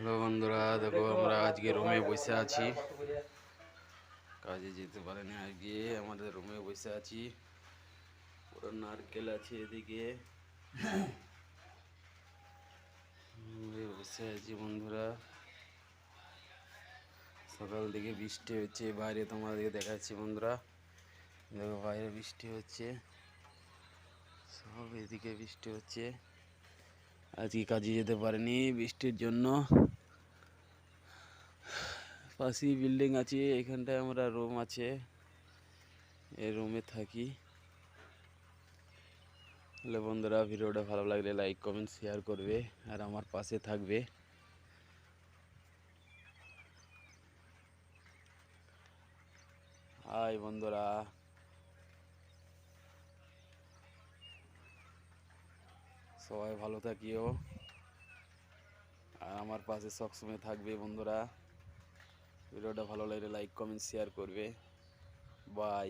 Hello বন্ধুরা, দেখো আমরা আজকে রুমে বসে আছি, কাজে যেতে পারিনি। আজকে আমাদের রুমে বসে আছি, পুরো নারকেল আছে এদিকে বসে আছি বন্ধুরা। সকাল থেকে বৃষ্টি হচ্ছে, বাইরে তোমাদেরকে দেখাচ্ছি বন্ধুরা। দেখো বাইরে বৃষ্টি হচ্ছে, সব এদিকে বৃষ্টি হচ্ছে। আজকে কাজে যেতে পারিনি বৃষ্টির জন্য। পাশেই বিল্ডিং আছে, এখানটায় আমরা রুম আছে, এই রুমে থাকি। হ্যালো বন্ধুরা, ভিডিওটা ভালো লাগলে লাইক কমেন্ট শেয়ার করবে আর আমার পাশে থাকবে। হাই বন্ধুরা, সবাই ভালো থাকিও আর আমার পাশে সবসময় থাকবে বন্ধুরা। ভিডিওটা ভালো লাগলে লাইক কমেন্ট শেয়ার করবে। বাই।